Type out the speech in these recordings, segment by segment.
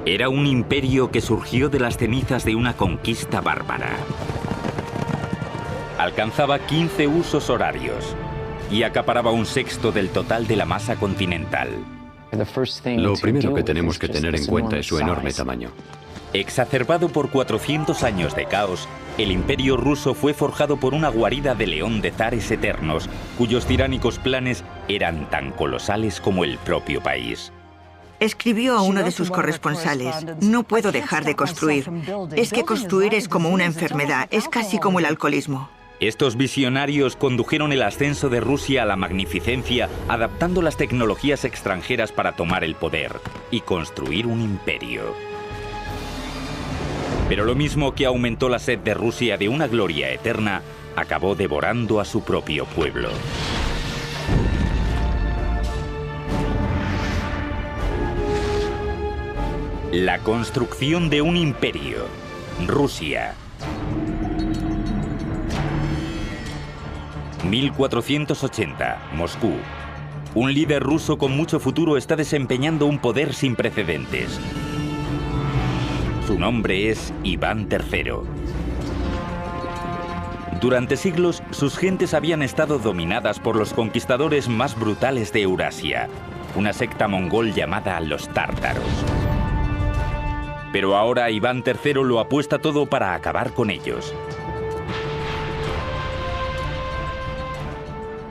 Era un imperio que surgió de las cenizas de una conquista bárbara. Alcanzaba 15 usos horarios y acaparaba un sexto del total de la masa continental. Lo primero que tenemos que tener en cuenta es su enorme tamaño. Exacerbado por 400 años de caos, el imperio ruso fue forjado por una guarida de león de zares eternos, cuyos tiránicos planes eran tan colosales como el propio país. Escribió a uno de sus corresponsales: no puedo dejar de construir. Es que construir es como una enfermedad, es casi como el alcoholismo. Estos visionarios condujeron el ascenso de Rusia a la magnificencia, adaptando las tecnologías extranjeras para tomar el poder y construir un imperio. Pero lo mismo que aumentó la sed de Rusia de una gloria eterna, acabó devorando a su propio pueblo. La construcción de un imperio. Rusia. 1480, Moscú. Un líder ruso con mucho futuro está desempeñando un poder sin precedentes. Su nombre es Iván III. Durante siglos, sus gentes habían estado dominadas por los conquistadores más brutales de Eurasia, una secta mongol llamada los tártaros. Pero ahora Iván III lo apuesta todo para acabar con ellos.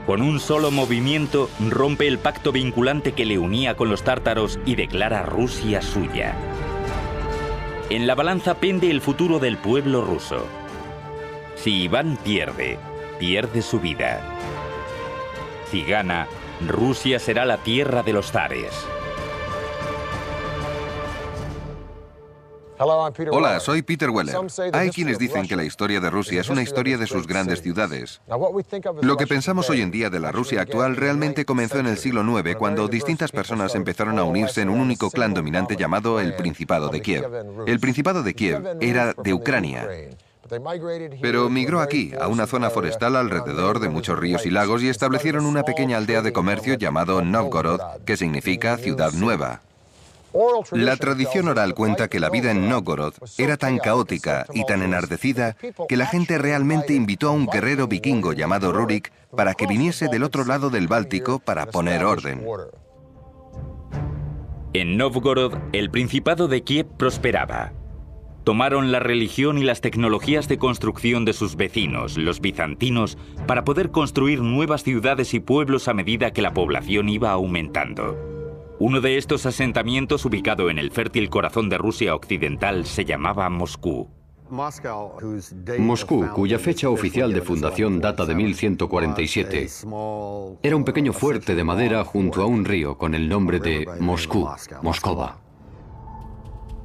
Con un solo movimiento, rompe el pacto vinculante que le unía con los tártaros y declara Rusia suya. En la balanza pende el futuro del pueblo ruso. Si Iván pierde, pierde su vida. Si gana, Rusia será la tierra de los zares. Hola, soy Peter Weller. Hay quienes dicen que la historia de Rusia es una historia de sus grandes ciudades. Lo que pensamos hoy en día de la Rusia actual realmente comenzó en el siglo IX, cuando distintas personas empezaron a unirse en un único clan dominante llamado el Principado de Kiev. El Principado de Kiev era de Ucrania, pero migró aquí, a una zona forestal alrededor de muchos ríos y lagos, y establecieron una pequeña aldea de comercio llamado Novgorod, que significa ciudad nueva. La tradición oral cuenta que la vida en Novgorod era tan caótica y tan enardecida que la gente realmente invitó a un guerrero vikingo llamado Rurik para que viniese del otro lado del Báltico para poner orden. En Novgorod, el Principado de Kiev prosperaba. Tomaron la religión y las tecnologías de construcción de sus vecinos, los bizantinos, para poder construir nuevas ciudades y pueblos a medida que la población iba aumentando. Uno de estos asentamientos, ubicado en el fértil corazón de Rusia occidental, se llamaba Moscú. Moscú, cuya fecha oficial de fundación data de 1147, era un pequeño fuerte de madera junto a un río con el nombre de Moscú, Moscova.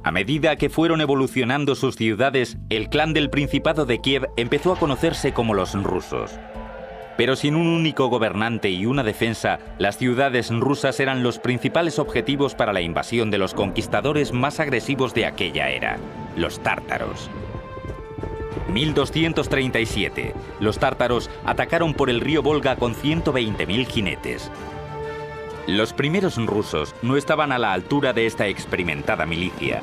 A medida que fueron evolucionando sus ciudades, el clan del Principado de Kiev empezó a conocerse como los rusos. Pero sin un único gobernante y una defensa, las ciudades rusas eran los principales objetivos para la invasión de los conquistadores más agresivos de aquella era, los tártaros. 1237, los tártaros atacaron por el río Volga con 120.000 jinetes. Los primeros rusos no estaban a la altura de esta experimentada milicia.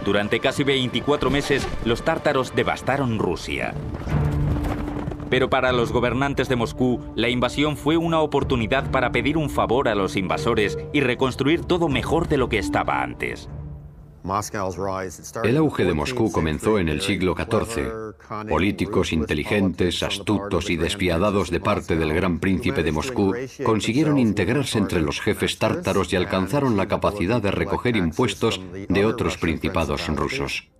Durante casi 24 meses, los tártaros devastaron Rusia. Pero para los gobernantes de Moscú, la invasión fue una oportunidad para pedir un favor a los invasores y reconstruir todo mejor de lo que estaba antes. El auge de Moscú comenzó en el siglo XIV. Políticos inteligentes, astutos y despiadados de parte del gran príncipe de Moscú consiguieron integrarse entre los jefes tártaros y alcanzaron la capacidad de recoger impuestos de otros principados rusos.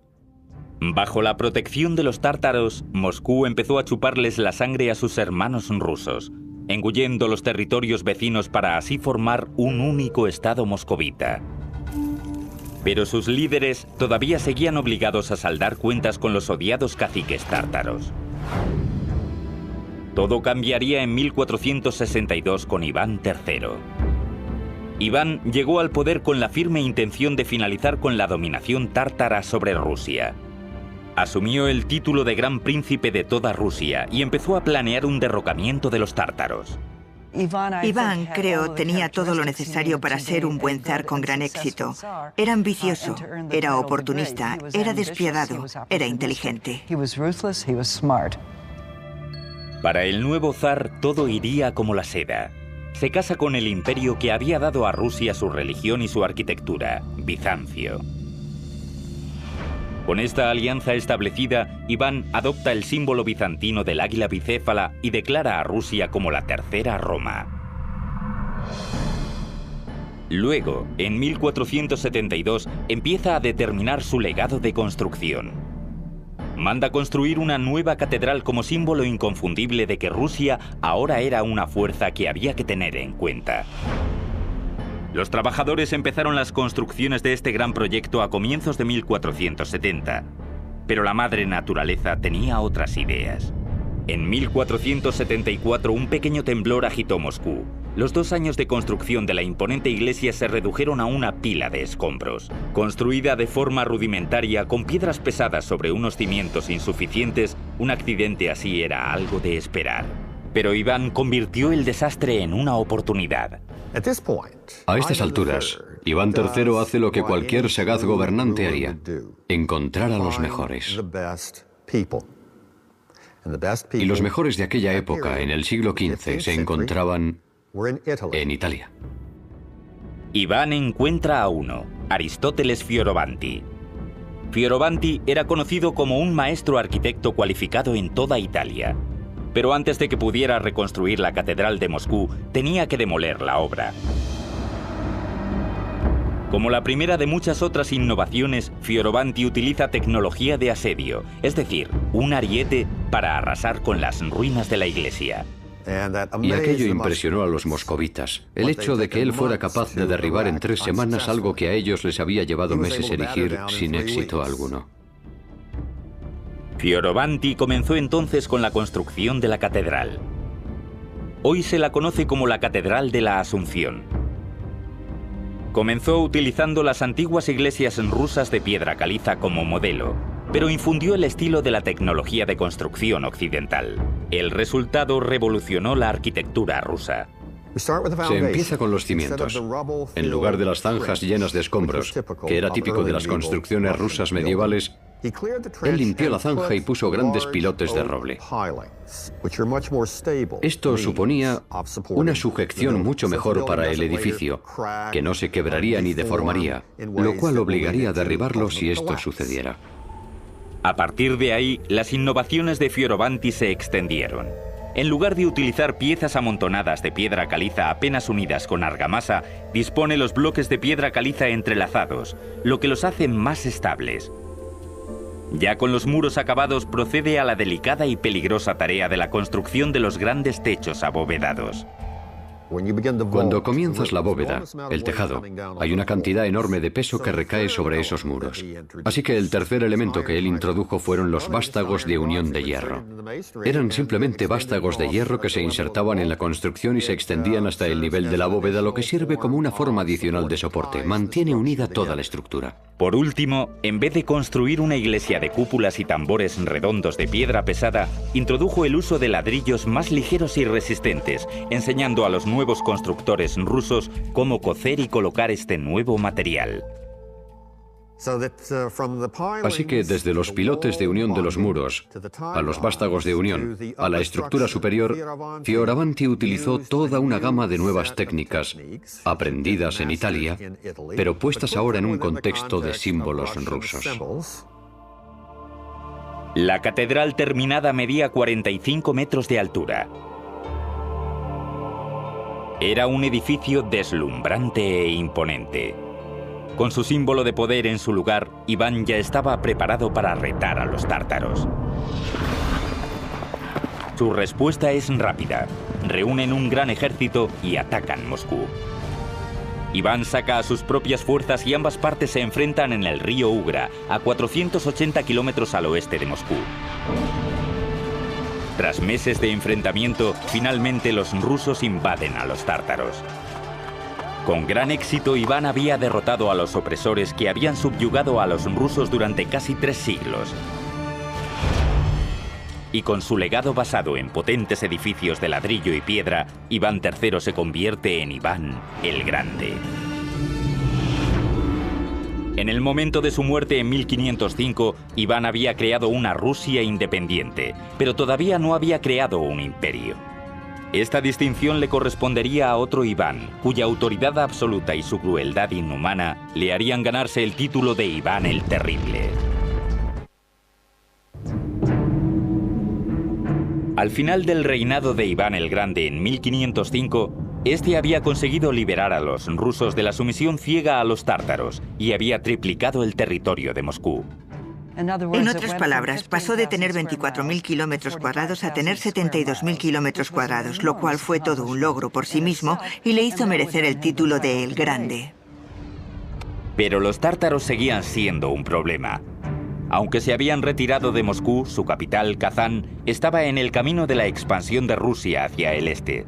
Bajo la protección de los tártaros, Moscú empezó a chuparles la sangre a sus hermanos rusos, engullendo los territorios vecinos para así formar un único estado moscovita. Pero sus líderes todavía seguían obligados a saldar cuentas con los odiados caciques tártaros. Todo cambiaría en 1462 con Iván III. Iván llegó al poder con la firme intención de finalizar con la dominación tártara sobre Rusia. Asumió el título de Gran Príncipe de toda Rusia y empezó a planear un derrocamiento de los tártaros. Iván, creo, tenía todo lo necesario para ser un buen zar con gran éxito. Era ambicioso, era oportunista, era despiadado, era inteligente. Para el nuevo zar todo iría como la seda. Se casa con el imperio que había dado a Rusia su religión y su arquitectura, Bizancio. Con esta alianza establecida, Iván adopta el símbolo bizantino del águila bicéfala y declara a Rusia como la tercera Roma. Luego, en 1472, empieza a determinar su legado de construcción. Manda construir una nueva catedral como símbolo inconfundible de que Rusia ahora era una fuerza que había que tener en cuenta. Los trabajadores empezaron las construcciones de este gran proyecto a comienzos de 1470, pero la madre naturaleza tenía otras ideas. En 1474 un pequeño temblor agitó Moscú. Los 2 años de construcción de la imponente iglesia se redujeron a una pila de escombros. Construida de forma rudimentaria, con piedras pesadas sobre unos cimientos insuficientes, un accidente así era algo de esperar. Pero Iván convirtió el desastre en una oportunidad. A estas alturas, Iván III hace lo que cualquier sagaz gobernante haría: encontrar a los mejores. Y los mejores de aquella época, en el siglo XV, se encontraban en Italia. Iván encuentra a uno, Aristóteles Fioravanti. Fioravanti era conocido como un maestro arquitecto cualificado en toda Italia. Pero antes de que pudiera reconstruir la Catedral de Moscú, tenía que demoler la obra. Como la primera de muchas otras innovaciones, Fioravanti utiliza tecnología de asedio, es decir, un ariete para arrasar con las ruinas de la iglesia. Y aquello impresionó a los moscovitas. El hecho de que él fuera capaz de derribar en 3 semanas algo que a ellos les había llevado meses erigir sin éxito alguno. Fioravanti comenzó entonces con la construcción de la catedral. Hoy se la conoce como la Catedral de la Asunción. Comenzó utilizando las antiguas iglesias rusas de piedra caliza como modelo, pero infundió el estilo de la tecnología de construcción occidental. El resultado revolucionó la arquitectura rusa. Se empieza con los cimientos. En lugar de las zanjas llenas de escombros, que era típico de las construcciones rusas medievales, él limpió la zanja y puso grandes pilotes de roble. Esto suponía una sujeción mucho mejor para el edificio, que no se quebraría ni deformaría, lo cual obligaría a derribarlo si esto sucediera. A partir de ahí, las innovaciones de Fioravanti se extendieron. En lugar de utilizar piezas amontonadas de piedra caliza apenas unidas con argamasa, dispone los bloques de piedra caliza entrelazados, lo que los hace más estables. Ya con los muros acabados, procede a la delicada y peligrosa tarea de la construcción de los grandes techos abovedados. Cuando comienzas la bóveda, el tejado, hay una cantidad enorme de peso que recae sobre esos muros. Así que el tercer elemento que él introdujo fueron los vástagos de unión de hierro. Eran simplemente vástagos de hierro que se insertaban en la construcción y se extendían hasta el nivel de la bóveda, lo que sirve como una forma adicional de soporte. Mantiene unida toda la estructura. Por último, en vez de construir una iglesia de cúpulas y tambores redondos de piedra pesada, introdujo el uso de ladrillos más ligeros y resistentes, enseñando a los nuevos constructores rusos cómo cocer y colocar este nuevo material. Así que desde los pilotes de unión de los muros, a los vástagos de unión, a la estructura superior, Fioravanti utilizó toda una gama de nuevas técnicas, aprendidas en Italia, pero puestas ahora en un contexto de símbolos rusos. La catedral terminada medía 45 metros de altura. Era un edificio deslumbrante e imponente. Con su símbolo de poder en su lugar, Iván ya estaba preparado para retar a los tártaros. Su respuesta es rápida. Reúnen un gran ejército y atacan Moscú. Iván saca a sus propias fuerzas y ambas partes se enfrentan en el río Ugra, a 480 kilómetros al oeste de Moscú. Tras meses de enfrentamiento, finalmente los rusos invaden a los tártaros. Con gran éxito, Iván había derrotado a los opresores que habían subyugado a los rusos durante casi 3 siglos. y con su legado basado en potentes edificios de ladrillo y piedra, Iván III se convierte en Iván el Grande. En el momento de su muerte en 1505, Iván había creado una Rusia independiente, pero todavía no había creado un imperio. Esta distinción le correspondería a otro Iván, cuya autoridad absoluta y su crueldad inhumana le harían ganarse el título de Iván el Terrible. Al final del reinado de Iván el Grande en 1505, este había conseguido liberar a los rusos de la sumisión ciega a los tártaros y había triplicado el territorio de Moscú. En otras palabras, pasó de tener 24.000 kilómetros cuadrados a tener 72.000 kilómetros cuadrados, lo cual fue todo un logro por sí mismo y le hizo merecer el título de El Grande. Pero los tártaros seguían siendo un problema. Aunque se habían retirado de Moscú, su capital, Kazán, estaba en el camino de la expansión de Rusia hacia el este.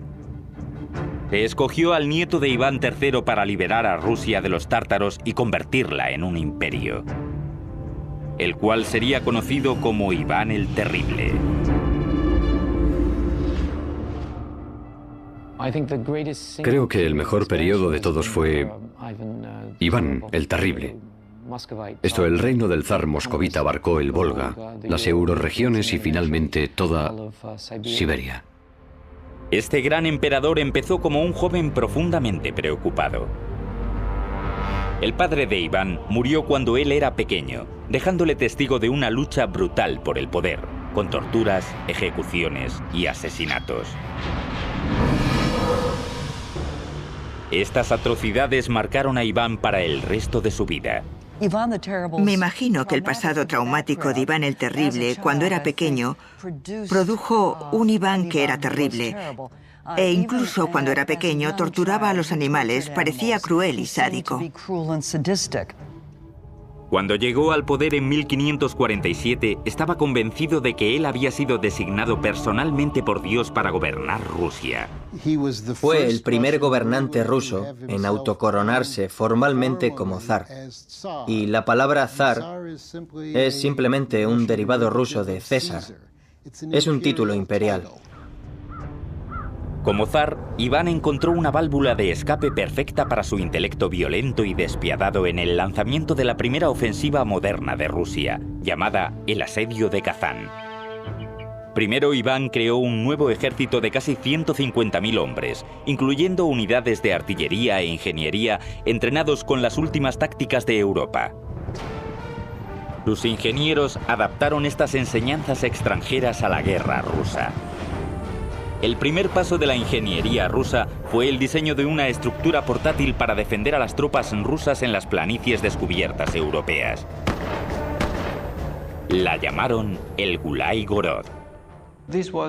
Se escogió al nieto de Iván III para liberar a Rusia de los tártaros y convertirla en un imperio, el cual sería conocido como Iván el Terrible. Creo que el mejor periodo de todos fue Iván el Terrible. El reino del zar moscovita abarcó el Volga, las euroregiones y finalmente toda Siberia. Este gran emperador empezó como un joven profundamente preocupado. El padre de Iván murió cuando él era pequeño, dejándole testigo de una lucha brutal por el poder, con torturas, ejecuciones y asesinatos. Estas atrocidades marcaron a Iván para el resto de su vida. Me imagino que el pasado traumático de Iván el Terrible, cuando era pequeño, produjo un Iván que era terrible. E incluso cuando era pequeño, torturaba a los animales, parecía cruel y sádico. Cuando llegó al poder en 1547, estaba convencido de que él había sido designado personalmente por Dios para gobernar Rusia. Fue el primer gobernante ruso en autocoronarse formalmente como zar. Y la palabra zar es simplemente un derivado ruso de César. Es un título imperial. Como zar, Iván encontró una válvula de escape perfecta para su intelecto violento y despiadado en el lanzamiento de la primera ofensiva moderna de Rusia, llamada el asedio de Kazán. Primero, Iván creó un nuevo ejército de casi 150.000 hombres, incluyendo unidades de artillería e ingeniería entrenados con las últimas tácticas de Europa. Sus ingenieros adaptaron estas enseñanzas extranjeras a la guerra rusa. El primer paso de la ingeniería rusa fue el diseño de una estructura portátil para defender a las tropas rusas en las planicies descubiertas europeas. La llamaron el Gulai Gorod.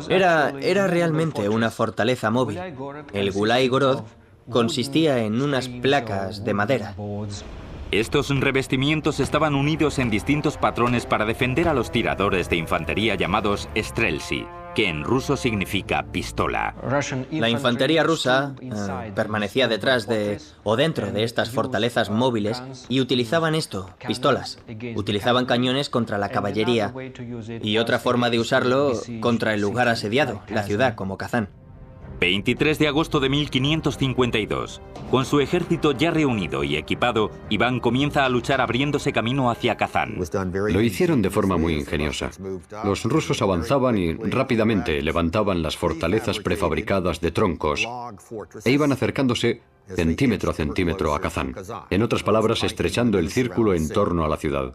Era realmente una fortaleza móvil. El Gulai Gorod consistía en unas placas de madera. Estos revestimientos estaban unidos en distintos patrones para defender a los tiradores de infantería llamados streltsy, que en ruso significa pistola. La infantería rusa permanecía detrás o dentro de estas fortalezas móviles y utilizaban pistolas. Utilizaban cañones contra la caballería y otra forma de usarlo contra el lugar asediado, la ciudad como Kazán. 23 de agosto de 1552. Con su ejército ya reunido y equipado, Iván comienza a luchar abriéndose camino hacia Kazán. Lo hicieron de forma muy ingeniosa. Los rusos avanzaban y rápidamente levantaban las fortalezas prefabricadas de troncos e iban acercándose centímetro a centímetro a Kazán. En otras palabras, estrechando el círculo en torno a la ciudad.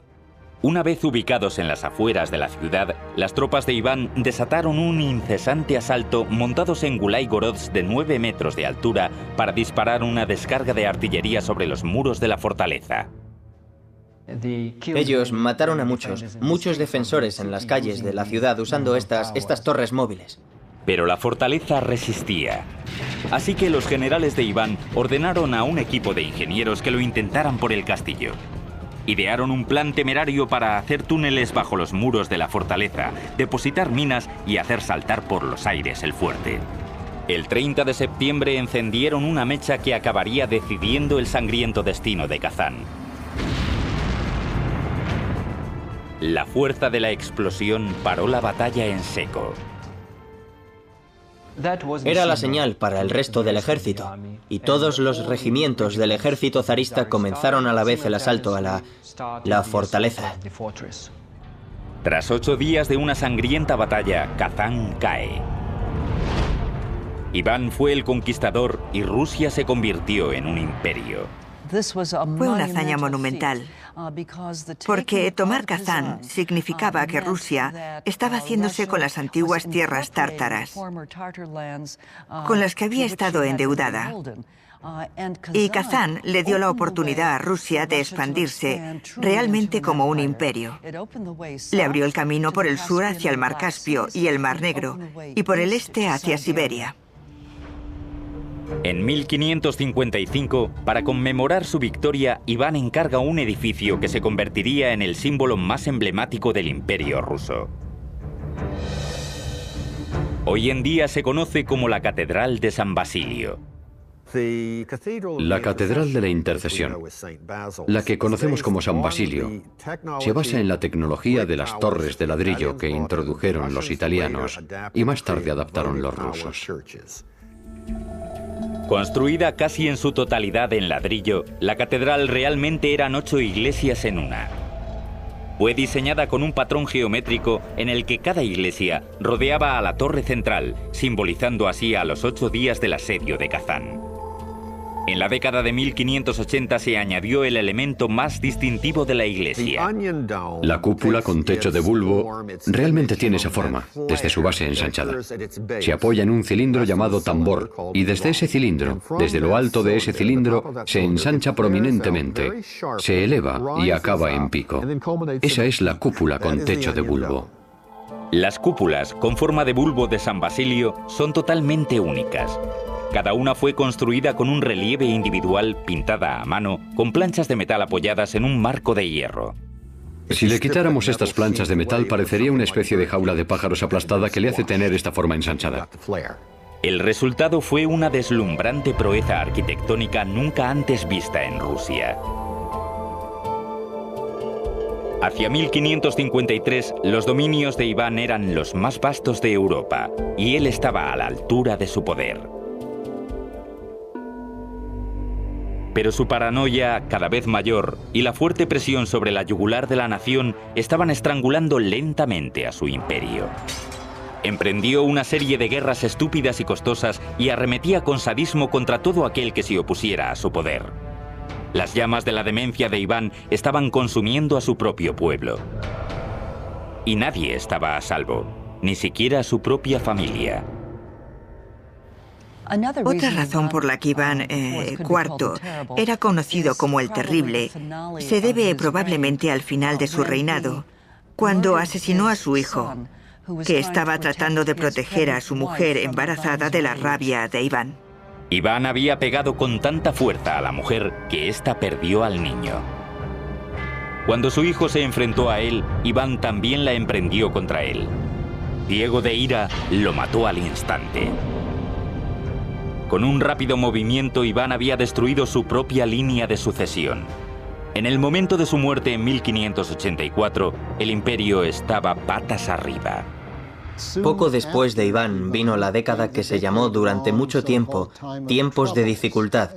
Una vez ubicados en las afueras de la ciudad, las tropas de Iván desataron un incesante asalto montados en Gulai Gorods de 9 metros de altura para disparar una descarga de artillería sobre los muros de la fortaleza. Ellos mataron a muchos defensores en las calles de la ciudad usando estas torres móviles. Pero la fortaleza resistía. Así que los generales de Iván ordenaron a un equipo de ingenieros que lo intentaran por el castillo. Idearon un plan temerario para hacer túneles bajo los muros de la fortaleza, depositar minas y hacer saltar por los aires el fuerte. El 30 de septiembre encendieron una mecha que acabaría decidiendo el sangriento destino de Kazán. La fuerza de la explosión paró la batalla en seco. Era la señal para el resto del ejército, y todos los regimientos del ejército zarista comenzaron a la vez el asalto a la fortaleza. Tras 8 días de una sangrienta batalla, Kazán cae. Iván fue el conquistador y Rusia se convirtió en un imperio. Fue una hazaña monumental, porque tomar Kazán significaba que Rusia estaba haciéndose con las antiguas tierras tártaras, con las que había estado endeudada. Y Kazán le dio la oportunidad a Rusia de expandirse realmente como un imperio. Le abrió el camino por el sur hacia el mar Caspio y el mar Negro, y por el este hacia Siberia. En 1555, para conmemorar su victoria, Iván encarga un edificio que se convertiría en el símbolo más emblemático del Imperio ruso. Hoy en día se conoce como la Catedral de San Basilio. La Catedral de la Intercesión, la que conocemos como San Basilio, se basa en la tecnología de las torres de ladrillo que introdujeron los italianos y más tarde adaptaron los rusos. Construida casi en su totalidad en ladrillo, la catedral realmente eran 8 iglesias en una. Fue diseñada con un patrón geométrico en el que cada iglesia rodeaba a la torre central, simbolizando así a los 8 días del asedio de Kazán. En la década de 1580 se añadió el elemento más distintivo de la iglesia. La cúpula con techo de bulbo realmente tiene esa forma, desde su base ensanchada. Se apoya en un cilindro llamado tambor, y desde ese cilindro, desde lo alto de ese cilindro, se ensancha prominentemente, se eleva y acaba en pico. Esa es la cúpula con techo de bulbo. Las cúpulas con forma de bulbo de San Basilio son totalmente únicas. Cada una fue construida con un relieve individual pintada a mano, con planchas de metal apoyadas en un marco de hierro. Si le quitáramos estas planchas de metal, parecería una especie de jaula de pájaros aplastada que le hace tener esta forma ensanchada. El resultado fue una deslumbrante proeza arquitectónica nunca antes vista en Rusia. Hacia 1553, los dominios de Iván eran los más vastos de Europa, y él estaba a la altura de su poder. Pero su paranoia, cada vez mayor, y la fuerte presión sobre la yugular de la nación estaban estrangulando lentamente a su imperio. Emprendió una serie de guerras estúpidas y costosas y arremetía con sadismo contra todo aquel que se opusiera a su poder. Las llamas de la demencia de Iván estaban consumiendo a su propio pueblo. Y nadie estaba a salvo, ni siquiera su propia familia. Otra razón por la que Iván IV era conocido como el Terrible se debe probablemente al final de su reinado, cuando asesinó a su hijo, que estaba tratando de proteger a su mujer embarazada de la rabia de Iván. Iván había pegado con tanta fuerza a la mujer que ésta perdió al niño. Cuando su hijo se enfrentó a él, Iván también la emprendió contra él. Ciego de ira, lo mató al instante. Con un rápido movimiento, Iván había destruido su propia línea de sucesión. En el momento de su muerte en 1584, el imperio estaba patas arriba. Poco después de Iván vino la década que se llamó durante mucho tiempo tiempos de dificultad,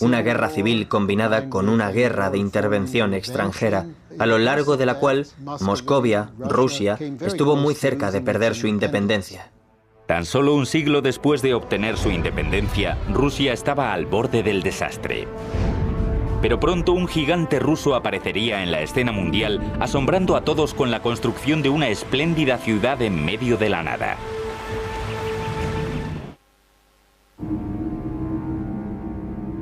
una guerra civil combinada con una guerra de intervención extranjera, a lo largo de la cual Moscovia, Rusia, estuvo muy cerca de perder su independencia. Tan solo un siglo después de obtener su independencia, Rusia estaba al borde del desastre. Pero pronto un gigante ruso aparecería en la escena mundial, asombrando a todos con la construcción de una espléndida ciudad en medio de la nada.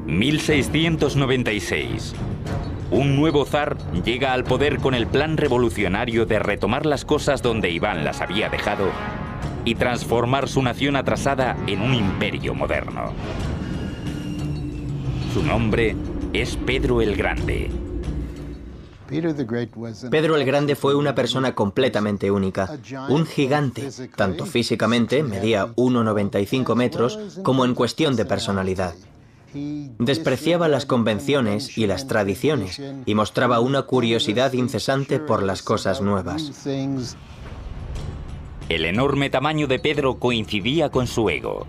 ...1696... Un nuevo zar llega al poder con el plan revolucionario de retomar las cosas donde Iván las había dejado y transformar su nación atrasada en un imperio moderno. Su nombre es Pedro el Grande. Pedro el Grande fue una persona completamente única, un gigante, tanto físicamente, medía 1,95 metros, como en cuestión de personalidad. Despreciaba las convenciones y las tradiciones y mostraba una curiosidad incesante por las cosas nuevas. El enorme tamaño de Pedro coincidía con su ego.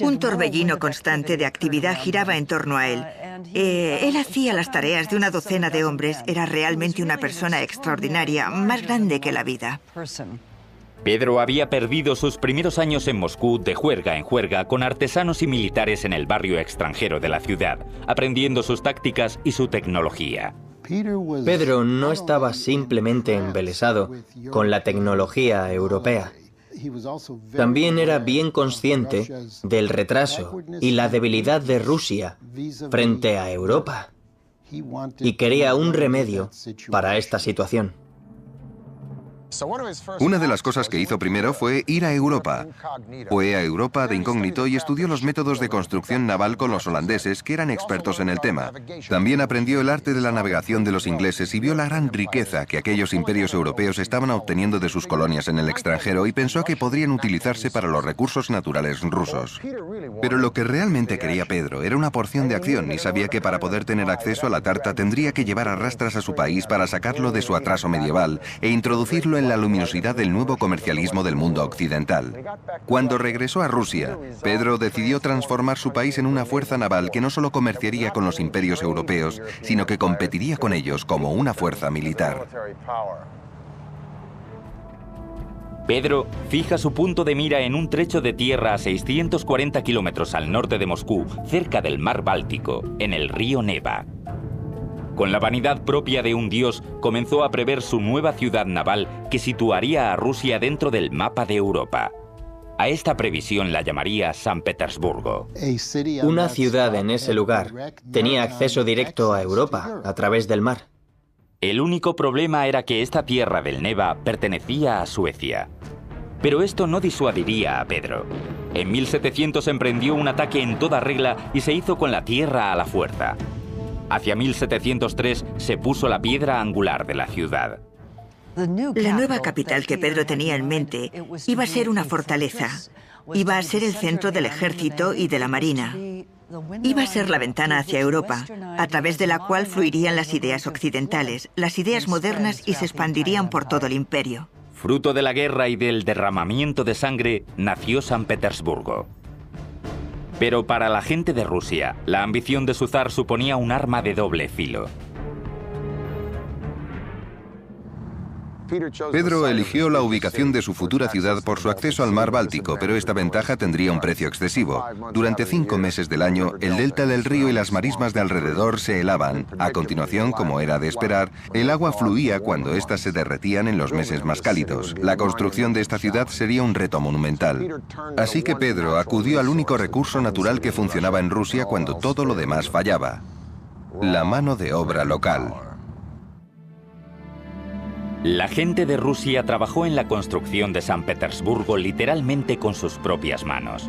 Un torbellino constante de actividad giraba en torno a él. Él hacía las tareas de una docena de hombres. Era realmente una persona extraordinaria, más grande que la vida. Pedro había perdido sus primeros años en Moscú de juerga en juerga con artesanos y militares en el barrio extranjero de la ciudad, aprendiendo sus tácticas y su tecnología. Pedro no estaba simplemente embelesado con la tecnología europea. También era bien consciente del retraso y la debilidad de Rusia frente a Europa y quería un remedio para esta situación. Una de las cosas que hizo primero fue ir a Europa. Fue a Europa de incógnito y estudió los métodos de construcción naval con los holandeses, que eran expertos en el tema. También aprendió el arte de la navegación de los ingleses y vio la gran riqueza que aquellos imperios europeos estaban obteniendo de sus colonias en el extranjero y pensó que podrían utilizarse para los recursos naturales rusos. Pero lo que realmente quería Pedro era una porción de acción y sabía que para poder tener acceso a la tarta tendría que llevar a rastras a su país para sacarlo de su atraso medieval e introducirlo en la luminosidad del nuevo comercialismo del mundo occidental. Cuando regresó a Rusia, Pedro decidió transformar su país en una fuerza naval que no solo comerciaría con los imperios europeos, sino que competiría con ellos como una fuerza militar. Pedro fija su punto de mira en un trecho de tierra a 640 kilómetros al norte de Moscú, cerca del mar Báltico, en el río Neva. Con la vanidad propia de un dios, comenzó a prever su nueva ciudad naval que situaría a Rusia dentro del mapa de Europa. A esta previsión la llamaría San Petersburgo. Una ciudad en ese lugar tenía acceso directo a Europa a través del mar. El único problema era que esta tierra del Neva pertenecía a Suecia. Pero esto no disuadiría a Pedro. En 1700 emprendió un ataque en toda regla y se hizo con la tierra a la fuerza. Hacia 1703 se puso la piedra angular de la ciudad. La nueva capital que Pedro tenía en mente iba a ser una fortaleza. Iba a ser el centro del ejército y de la marina. Iba a ser la ventana hacia Europa, a través de la cual fluirían las ideas occidentales, las ideas modernas y se expandirían por todo el imperio. Fruto de la guerra y del derramamiento de sangre, nació San Petersburgo. Pero para la gente de Rusia, la ambición de su zar suponía un arma de doble filo. Pedro eligió la ubicación de su futura ciudad por su acceso al mar Báltico, pero esta ventaja tendría un precio excesivo. Durante 5 meses del año, el delta del río y las marismas de alrededor se helaban. A continuación, como era de esperar, el agua fluía cuando éstas se derretían en los meses más cálidos. La construcción de esta ciudad sería un reto monumental. Así que Pedro acudió al único recurso natural que funcionaba en Rusia cuando todo lo demás fallaba: la mano de obra local. La gente de Rusia trabajó en la construcción de San Petersburgo literalmente con sus propias manos.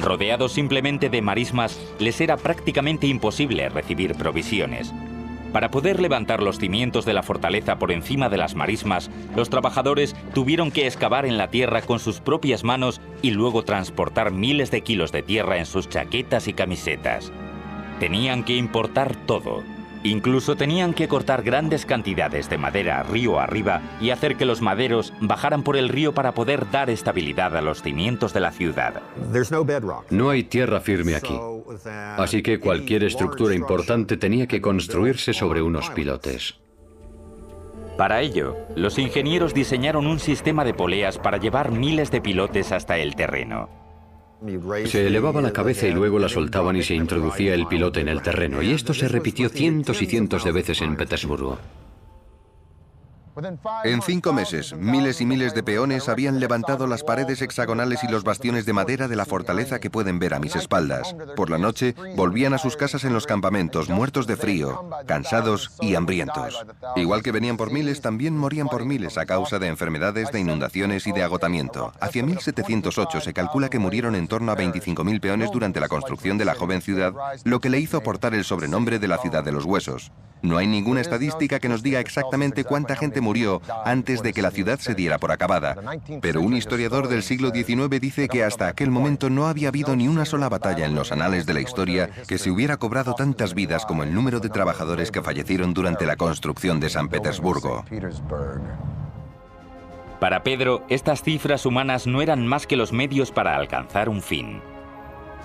Rodeados simplemente de marismas, les era prácticamente imposible recibir provisiones. Para poder levantar los cimientos de la fortaleza por encima de las marismas, los trabajadores tuvieron que excavar en la tierra con sus propias manos y luego transportar miles de kilos de tierra en sus chaquetas y camisetas. Tenían que importar todo. Incluso tenían que cortar grandes cantidades de madera río arriba y hacer que los maderos bajaran por el río para poder dar estabilidad a los cimientos de la ciudad. No hay tierra firme aquí, así que cualquier estructura importante tenía que construirse sobre unos pilotes. Para ello, los ingenieros diseñaron un sistema de poleas para llevar miles de pilotes hasta el terreno. Se elevaba la cabeza y luego la soltaban y se introducía el pilote en el terreno, y esto se repitió cientos y cientos de veces en Petersburgo. En 5 meses, miles y miles de peones habían levantado las paredes hexagonales y los bastiones de madera de la fortaleza que pueden ver a mis espaldas. Por la noche, volvían a sus casas en los campamentos, muertos de frío, cansados y hambrientos. Igual que venían por miles, también morían por miles a causa de enfermedades, de inundaciones y de agotamiento. Hacia 1708 se calcula que murieron en torno a 25.000 peones durante la construcción de la joven ciudad, lo que le hizo portar el sobrenombre de la ciudad de los huesos. No hay ninguna estadística que nos diga exactamente cuánta gente murió antes de que la ciudad se diera por acabada. Pero un historiador del siglo XIX dice que hasta aquel momento no había habido ni una sola batalla en los anales de la historia que se hubiera cobrado tantas vidas como el número de trabajadores que fallecieron durante la construcción de San Petersburgo. Para Pedro, estas cifras humanas no eran más que los medios para alcanzar un fin.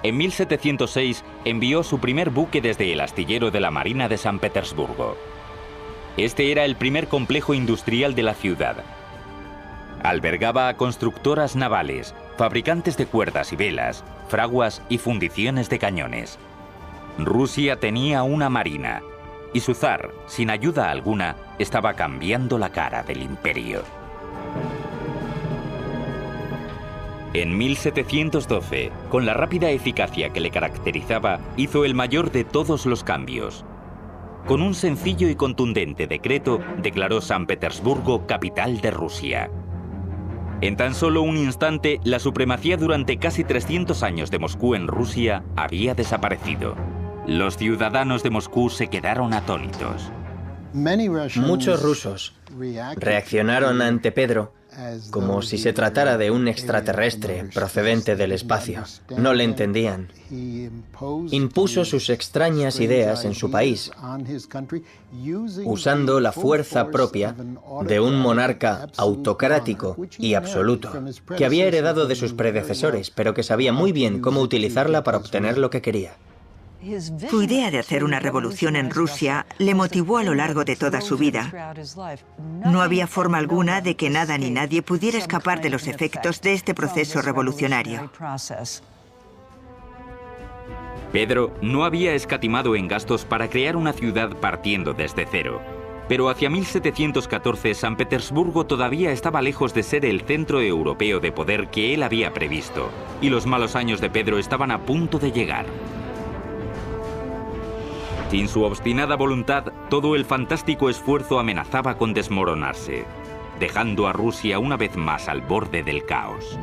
En 1706 envió su primer buque desde el astillero de la Marina de San Petersburgo. Este era el primer complejo industrial de la ciudad. Albergaba a constructoras navales, fabricantes de cuerdas y velas, fraguas y fundiciones de cañones. Rusia tenía una marina, y su zar, sin ayuda alguna, estaba cambiando la cara del imperio. En 1712, con la rápida eficacia que le caracterizaba, hizo el mayor de todos los cambios. Con un sencillo y contundente decreto, declaró San Petersburgo capital de Rusia. En tan solo un instante, la supremacía durante casi 300 años de Moscú en Rusia había desaparecido. Los ciudadanos de Moscú se quedaron atónitos. Muchos rusos reaccionaron ante Pedro como si se tratara de un extraterrestre procedente del espacio. No le entendían. Impuso sus extrañas ideas en su país, usando la fuerza propia de un monarca autocrático y absoluto, que había heredado de sus predecesores, pero que sabía muy bien cómo utilizarla para obtener lo que quería. Su idea de hacer una revolución en Rusia le motivó a lo largo de toda su vida. No había forma alguna de que nada ni nadie pudiera escapar de los efectos de este proceso revolucionario. Pedro no había escatimado en gastos para crear una ciudad partiendo desde cero. Pero hacia 1714 San Petersburgo todavía estaba lejos de ser el centro europeo de poder que él había previsto, y los malos años de Pedro estaban a punto de llegar. Sin su obstinada voluntad, todo el fantástico esfuerzo amenazaba con desmoronarse, dejando a Rusia una vez más al borde del caos.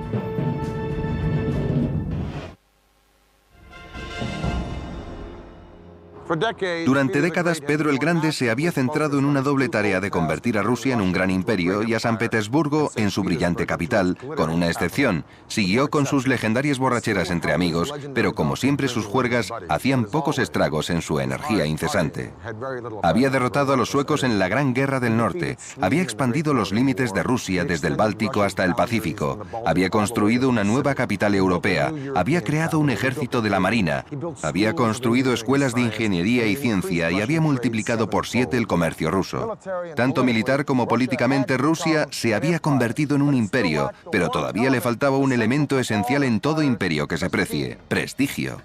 Durante décadas, Pedro el Grande se había centrado en una doble tarea de convertir a Rusia en un gran imperio y a San Petersburgo en su brillante capital, con una excepción. Siguió con sus legendarias borracheras entre amigos, pero como siempre sus juergas hacían pocos estragos en su energía incesante. Había derrotado a los suecos en la Gran Guerra del Norte, había expandido los límites de Rusia desde el Báltico hasta el Pacífico, había construido una nueva capital europea, había creado un ejército de la Marina, había construido escuelas de ingeniería y ciencia y había multiplicado por 7 el comercio ruso. Tanto militar como políticamente, Rusia se había convertido en un imperio, pero todavía le faltaba un elemento esencial en todo imperio que se precie: prestigio.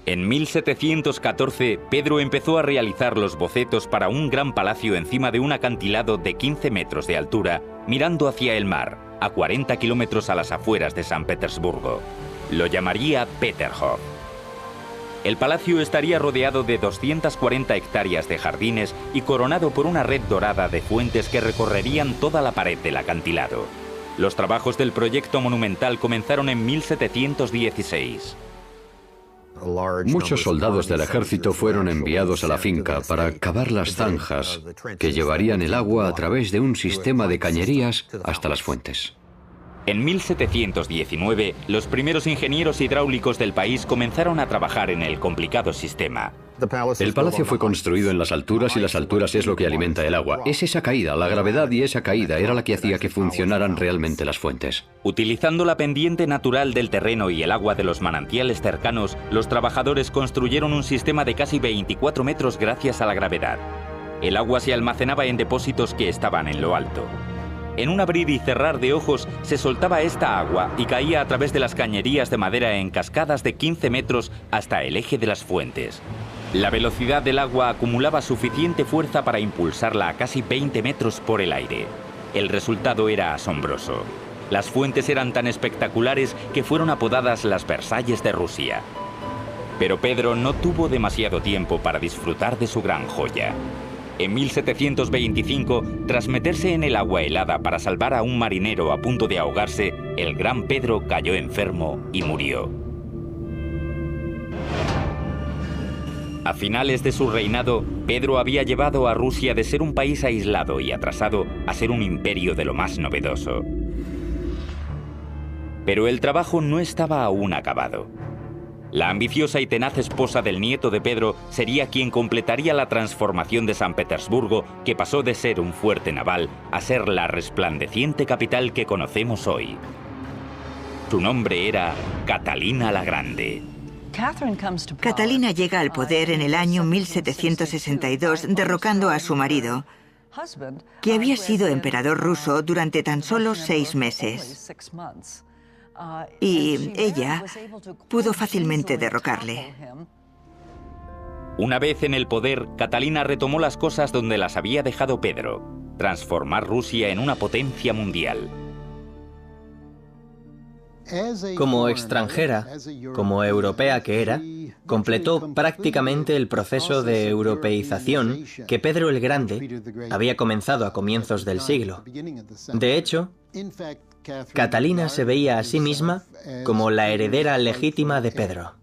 En 1714, Pedro empezó a realizar los bocetos para un gran palacio encima de un acantilado de 15 metros de altura, mirando hacia el mar, a 40 kilómetros a las afueras de San Petersburgo. Lo llamaría Peterhof. El palacio estaría rodeado de 240 hectáreas de jardines y coronado por una red dorada de fuentes que recorrerían toda la pared del acantilado. Los trabajos del proyecto monumental comenzaron en 1716. Muchos soldados del ejército fueron enviados a la finca para cavar las zanjas que llevarían el agua a través de un sistema de cañerías hasta las fuentes. En 1719, los primeros ingenieros hidráulicos del país comenzaron a trabajar en el complicado sistema. El palacio fue construido en las alturas y las alturas es lo que alimenta el agua. Es esa caída, la gravedad y esa caída era la que hacía que funcionaran realmente las fuentes. Utilizando la pendiente natural del terreno y el agua de los manantiales cercanos, los trabajadores construyeron un sistema de casi 24 metros gracias a la gravedad. El agua se almacenaba en depósitos que estaban en lo alto. En un abrir y cerrar de ojos se soltaba esta agua y caía a través de las cañerías de madera en cascadas de 15 metros hasta el eje de las fuentes. La velocidad del agua acumulaba suficiente fuerza para impulsarla a casi 20 metros por el aire. El resultado era asombroso. Las fuentes eran tan espectaculares que fueron apodadas las Versalles de Rusia. Pero Pedro no tuvo demasiado tiempo para disfrutar de su gran joya. En 1725, tras meterse en el agua helada para salvar a un marinero a punto de ahogarse, el gran Pedro cayó enfermo y murió. A finales de su reinado, Pedro había llevado a Rusia de ser un país aislado y atrasado a ser un imperio de lo más novedoso. Pero el trabajo no estaba aún acabado. La ambiciosa y tenaz esposa del nieto de Pedro sería quien completaría la transformación de San Petersburgo, que pasó de ser un fuerte naval a ser la resplandeciente capital que conocemos hoy. Su nombre era Catalina la Grande. Catalina llega al poder en el año 1762, derrocando a su marido, que había sido emperador ruso durante tan solo 6 meses. Y ella pudo fácilmente derrocarle. Una vez en el poder, Catalina retomó las cosas donde las había dejado Pedro: transformar Rusia en una potencia mundial. Como extranjera, como europea que era, completó prácticamente el proceso de europeización que Pedro el Grande había comenzado a comienzos del siglo. De hecho, Catalina se veía a sí misma como la heredera legítima de Pedro.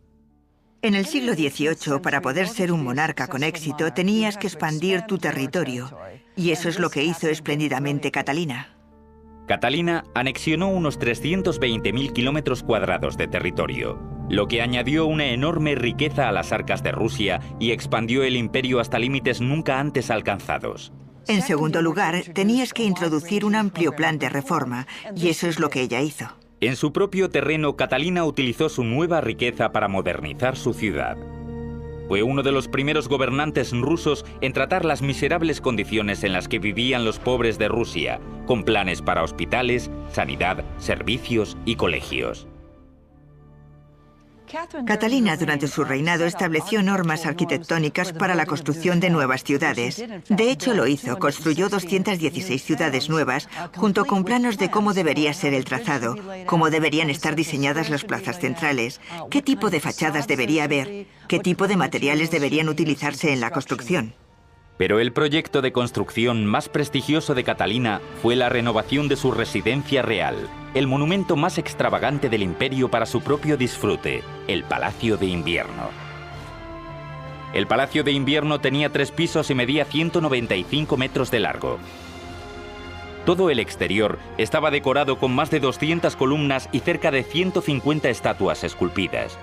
En el siglo XVIII, para poder ser un monarca con éxito, tenías que expandir tu territorio, y eso es lo que hizo espléndidamente Catalina. Catalina anexionó unos 320.000 kilómetros cuadrados de territorio, lo que añadió una enorme riqueza a las arcas de Rusia y expandió el imperio hasta límites nunca antes alcanzados. En segundo lugar, tenías que introducir un amplio plan de reforma, y eso es lo que ella hizo. En su propio terreno, Catalina utilizó su nueva riqueza para modernizar su ciudad. Fue uno de los primeros gobernantes rusos en tratar las miserables condiciones en las que vivían los pobres de Rusia, con planes para hospitales, sanidad, servicios y colegios. Catalina, durante su reinado, estableció normas arquitectónicas para la construcción de nuevas ciudades. De hecho, lo hizo. Construyó 216 ciudades nuevas, junto con planos de cómo debería ser el trazado, cómo deberían estar diseñadas las plazas centrales, qué tipo de fachadas debería haber, qué tipo de materiales deberían utilizarse en la construcción. Pero el proyecto de construcción más prestigioso de Catalina fue la renovación de su residencia real, el monumento más extravagante del imperio para su propio disfrute, el Palacio de Invierno. El Palacio de Invierno tenía 3 pisos y medía 195 metros de largo. Todo el exterior estaba decorado con más de 200 columnas y cerca de 150 estatuas esculpidas.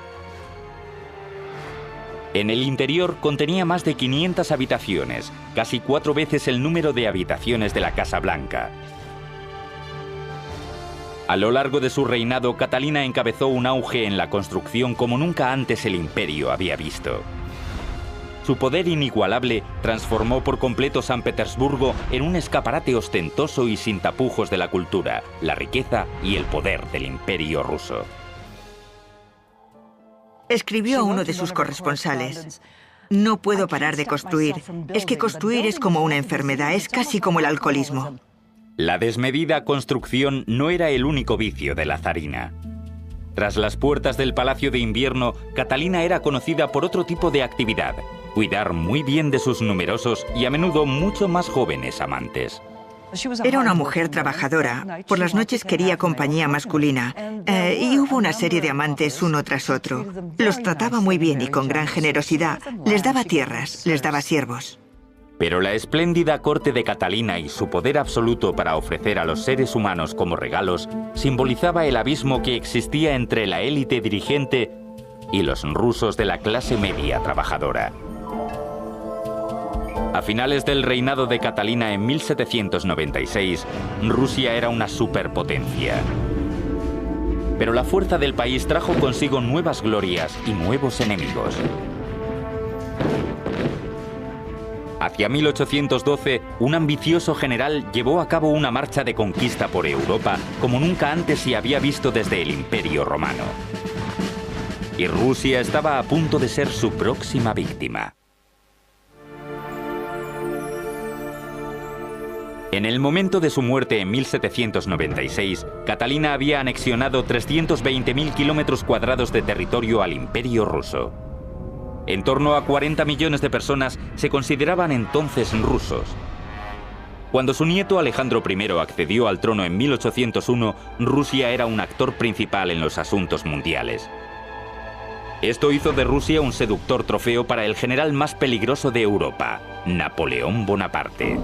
En el interior contenía más de 500 habitaciones, casi 4 veces el número de habitaciones de la Casa Blanca. A lo largo de su reinado, Catalina encabezó un auge en la construcción como nunca antes el imperio había visto. Su poder inigualable transformó por completo San Petersburgo en un escaparate ostentoso y sin tapujos de la cultura, la riqueza y el poder del imperio ruso. Escribió a uno de sus corresponsales: "No puedo parar de construir. Es que construir es como una enfermedad, es casi como el alcoholismo". La desmedida construcción no era el único vicio de la zarina. Tras las puertas del Palacio de Invierno, Catalina era conocida por otro tipo de actividad: cuidar muy bien de sus numerosos y a menudo mucho más jóvenes amantes. Era una mujer trabajadora. Por las noches quería compañía masculina. Y hubo una serie de amantes uno tras otro. Los trataba muy bien y con gran generosidad. Les daba tierras, les daba siervos. Pero la espléndida corte de Catalina y su poder absoluto para ofrecer a los seres humanos como regalos simbolizaba el abismo que existía entre la élite dirigente y los rusos de la clase media trabajadora. A finales del reinado de Catalina en 1796, Rusia era una superpotencia. Pero la fuerza del país trajo consigo nuevas glorias y nuevos enemigos. Hacia 1812, un ambicioso general llevó a cabo una marcha de conquista por Europa como nunca antes se había visto desde el Imperio Romano. Y Rusia estaba a punto de ser su próxima víctima. En el momento de su muerte en 1796, Catalina había anexionado 320.000 kilómetros cuadrados de territorio al Imperio ruso. En torno a 40 millones de personas se consideraban entonces rusos. Cuando su nieto Alejandro I accedió al trono en 1801, Rusia era un actor principal en los asuntos mundiales. Esto hizo de Rusia un seductor trofeo para el general más peligroso de Europa, Napoleón Bonaparte.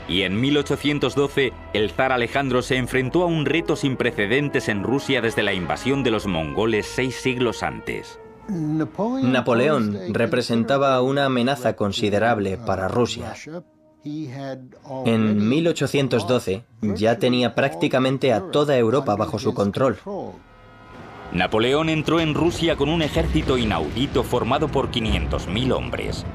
Y en 1812, el zar Alejandro se enfrentó a un reto sin precedentes en Rusia desde la invasión de los mongoles 6 siglos antes. Napoleón representaba una amenaza considerable para Rusia. En 1812 ya tenía prácticamente a toda Europa bajo su control. Napoleón entró en Rusia con un ejército inaudito formado por 500.000 hombres.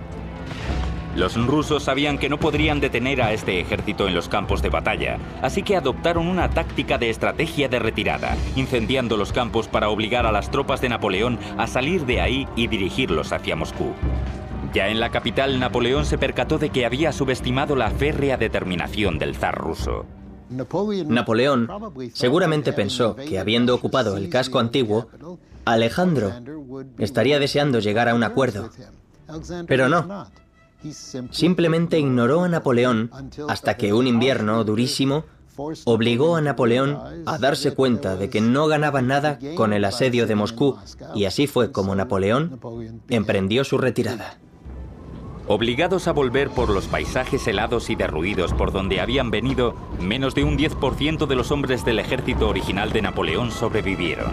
Los rusos sabían que no podrían detener a este ejército en los campos de batalla, así que adoptaron una táctica de estrategia de retirada, incendiando los campos para obligar a las tropas de Napoleón a salir de ahí y dirigirlos hacia Moscú. Ya en la capital, Napoleón se percató de que había subestimado la férrea determinación del zar ruso. Napoleón seguramente pensó que, habiendo ocupado el casco antiguo, Alejandro estaría deseando llegar a un acuerdo. Pero no. Simplemente ignoró a Napoleón hasta que un invierno durísimo obligó a Napoleón a darse cuenta de que no ganaba nada con el asedio de Moscú, y así fue como Napoleón emprendió su retirada. Obligados a volver por los paisajes helados y derruidos por donde habían venido, menos de un 10% de los hombres del ejército original de Napoleón sobrevivieron.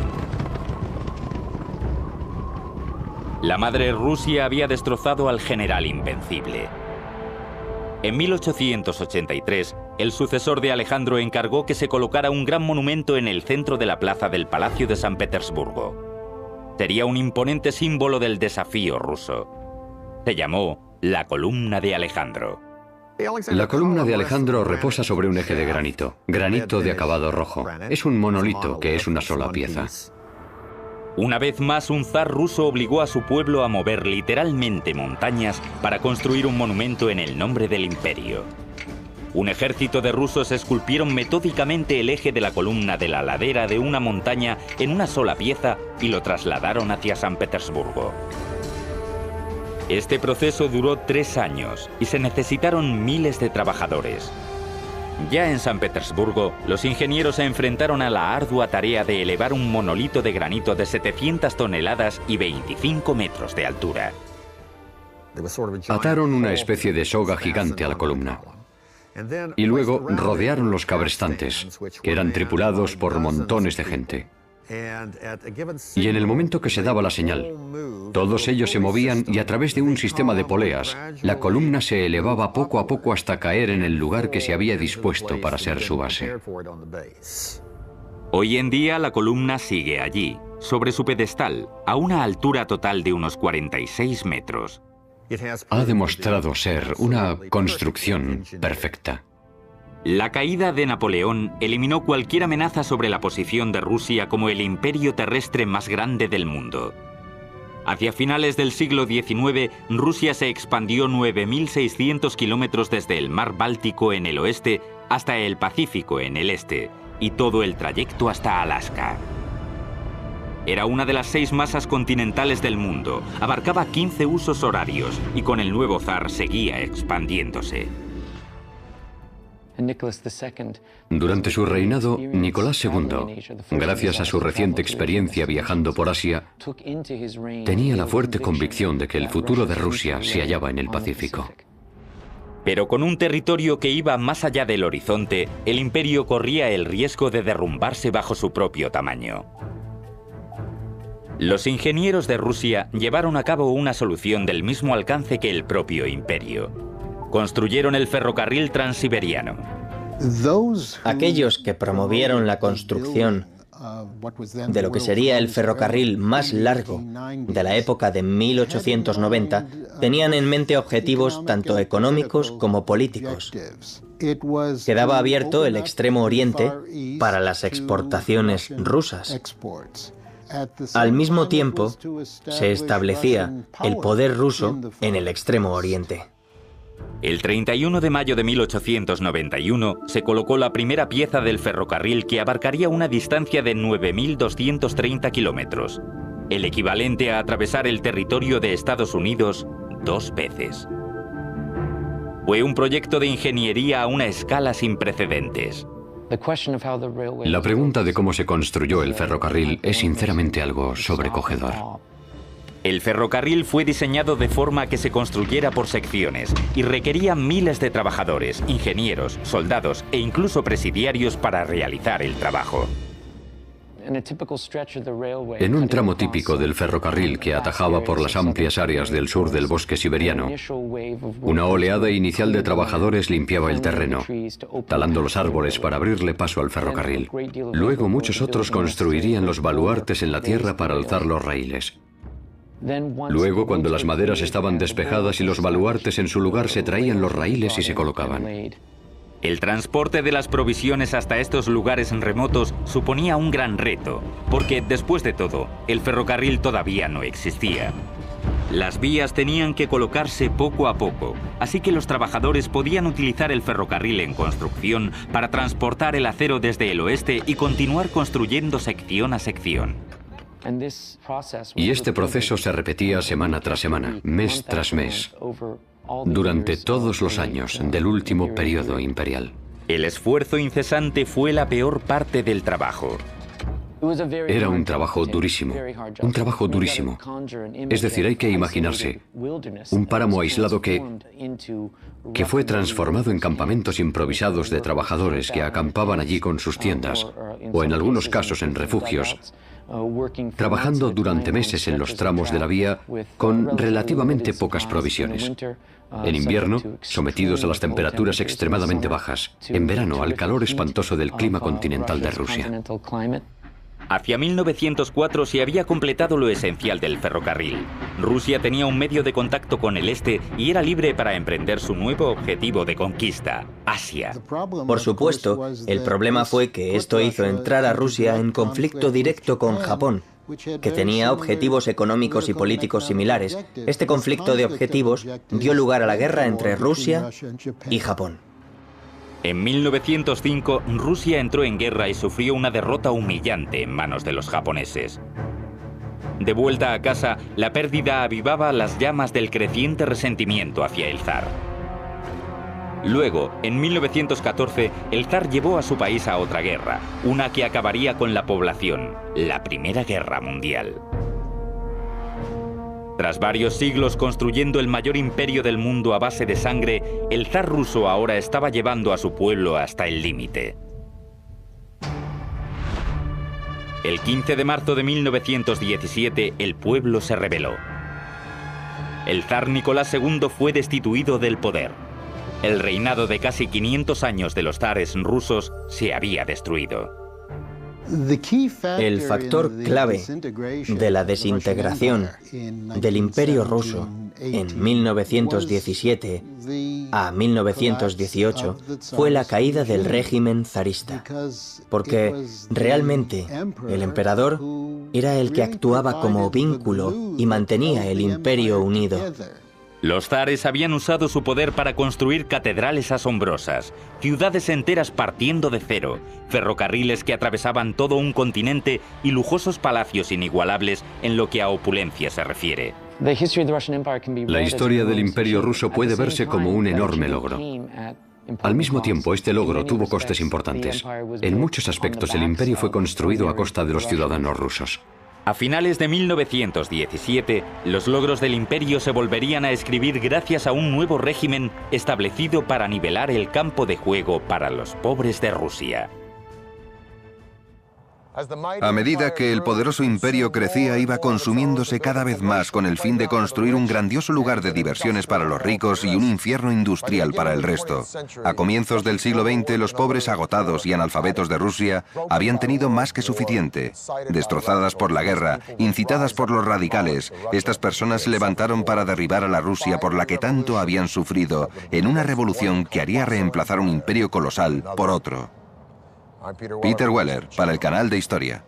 La madre Rusia había destrozado al general invencible. En 1883, el sucesor de Alejandro encargó que se colocara un gran monumento en el centro de la plaza del Palacio de San Petersburgo. Sería un imponente símbolo del desafío ruso. Se llamó la Columna de Alejandro. La columna de Alejandro reposa sobre un eje de granito de acabado rojo. Es un monolito que es una sola pieza. Una vez más, un zar ruso obligó a su pueblo a mover literalmente montañas para construir un monumento en el nombre del imperio. Un ejército de rusos esculpieron metódicamente el eje de la columna de la ladera de una montaña en una sola pieza y lo trasladaron hacia San Petersburgo. Este proceso duró 3 años y se necesitaron miles de trabajadores. Ya en San Petersburgo, los ingenieros se enfrentaron a la ardua tarea de elevar un monolito de granito de 700 toneladas y 25 metros de altura. Ataron una especie de soga gigante a la columna. Y luego rodearon los cabrestantes, que eran tripulados por montones de gente. Y en el momento que se daba la señal, todos ellos se movían y a través de un sistema de poleas, la columna se elevaba poco a poco hasta caer en el lugar que se había dispuesto para ser su base. Hoy en día la columna sigue allí, sobre su pedestal, a una altura total de unos 46 metros. Ha demostrado ser una construcción perfecta. La caída de Napoleón eliminó cualquier amenaza sobre la posición de Rusia como el imperio terrestre más grande del mundo. Hacia finales del siglo XIX, Rusia se expandió 9.600 kilómetros desde el mar Báltico en el oeste hasta el Pacífico en el este, y todo el trayecto hasta Alaska. Era una de las 6 masas continentales del mundo, abarcaba 15 usos horarios y con el nuevo zar seguía expandiéndose. Durante su reinado, Nicolás II, gracias a su reciente experiencia viajando por Asia, tenía la fuerte convicción de que el futuro de Rusia se hallaba en el Pacífico. Pero con un territorio que iba más allá del horizonte, el imperio corría el riesgo de derrumbarse bajo su propio tamaño. Los ingenieros de Rusia llevaron a cabo una solución del mismo alcance que el propio imperio. Construyeron el ferrocarril transiberiano. Aquellos que promovieron la construcción de lo que sería el ferrocarril más largo de la época de 1890 tenían en mente objetivos tanto económicos como políticos. Quedaba abierto el Extremo Oriente para las exportaciones rusas. Al mismo tiempo, se establecía el poder ruso en el Extremo Oriente. El 31 de mayo de 1891 se colocó la primera pieza del ferrocarril que abarcaría una distancia de 9.230 kilómetros, el equivalente a atravesar el territorio de Estados Unidos 2 veces. Fue un proyecto de ingeniería a una escala sin precedentes. La pregunta de cómo se construyó el ferrocarril es sinceramente algo sobrecogedor. El ferrocarril fue diseñado de forma que se construyera por secciones y requería miles de trabajadores, ingenieros, soldados e incluso presidiarios para realizar el trabajo. En un tramo típico del ferrocarril que atajaba por las amplias áreas del sur del bosque siberiano, una oleada inicial de trabajadores limpiaba el terreno, talando los árboles para abrirle paso al ferrocarril. Luego muchos otros construirían los baluartes en la tierra para alzar los raíles. Luego, cuando las maderas estaban despejadas y los baluartes en su lugar, se traían los raíles y se colocaban. El transporte de las provisiones hasta estos lugares remotos suponía un gran reto, porque, después de todo, el ferrocarril todavía no existía. Las vías tenían que colocarse poco a poco, así que los trabajadores podían utilizar el ferrocarril en construcción para transportar el acero desde el oeste y continuar construyendo sección a sección. Y este proceso se repetía semana tras semana, mes tras mes, durante todos los años del último periodo imperial. El esfuerzo incesante fue la peor parte del trabajo. Era un trabajo durísimo, un trabajo durísimo. Es decir, hay que imaginarse un páramo aislado que fue transformado en campamentos improvisados de trabajadores que acampaban allí con sus tiendas, o en algunos casos en refugios, trabajando durante meses en los tramos de la vía con relativamente pocas provisiones. En invierno, sometidos a las temperaturas extremadamente bajas. En verano, al calor espantoso del clima continental de Rusia. Hacia 1904 se había completado lo esencial del ferrocarril. Rusia tenía un medio de contacto con el este y era libre para emprender su nuevo objetivo de conquista, Asia. Por supuesto, el problema fue que esto hizo entrar a Rusia en conflicto directo con Japón, que tenía objetivos económicos y políticos similares. Este conflicto de objetivos dio lugar a la guerra entre Rusia y Japón. En 1905, Rusia entró en guerra y sufrió una derrota humillante en manos de los japoneses. De vuelta a casa, la pérdida avivaba las llamas del creciente resentimiento hacia el zar. Luego, en 1914, el zar llevó a su país a otra guerra, una que acabaría con la población, la Primera Guerra Mundial. Tras varios siglos construyendo el mayor imperio del mundo a base de sangre, el zar ruso ahora estaba llevando a su pueblo hasta el límite. El 15 de marzo de 1917, el pueblo se rebeló. El zar Nicolás II fue destituido del poder. El reinado de casi 500 años de los zares rusos se había destruido. El factor clave de la desintegración del Imperio ruso en 1917 a 1918 fue la caída del régimen zarista, porque realmente el emperador era el que actuaba como vínculo y mantenía el imperio unido. Los zares habían usado su poder para construir catedrales asombrosas, ciudades enteras partiendo de cero, ferrocarriles que atravesaban todo un continente y lujosos palacios inigualables en lo que a opulencia se refiere. La historia del Imperio ruso puede verse como un enorme logro. Al mismo tiempo, este logro tuvo costes importantes. En muchos aspectos, el imperio fue construido a costa de los ciudadanos rusos. A finales de 1917, los logros del imperio se volverían a escribir gracias a un nuevo régimen establecido para nivelar el campo de juego para los pobres de Rusia. A medida que el poderoso imperio crecía, iba consumiéndose cada vez más con el fin de construir un grandioso lugar de diversiones para los ricos y un infierno industrial para el resto. A comienzos del siglo XX, los pobres agotados y analfabetos de Rusia habían tenido más que suficiente. Destrozadas por la guerra, incitadas por los radicales, estas personas se levantaron para derribar a la Rusia por la que tanto habían sufrido, en una revolución que haría reemplazar un imperio colosal por otro. Peter Weller, para el canal de Historia.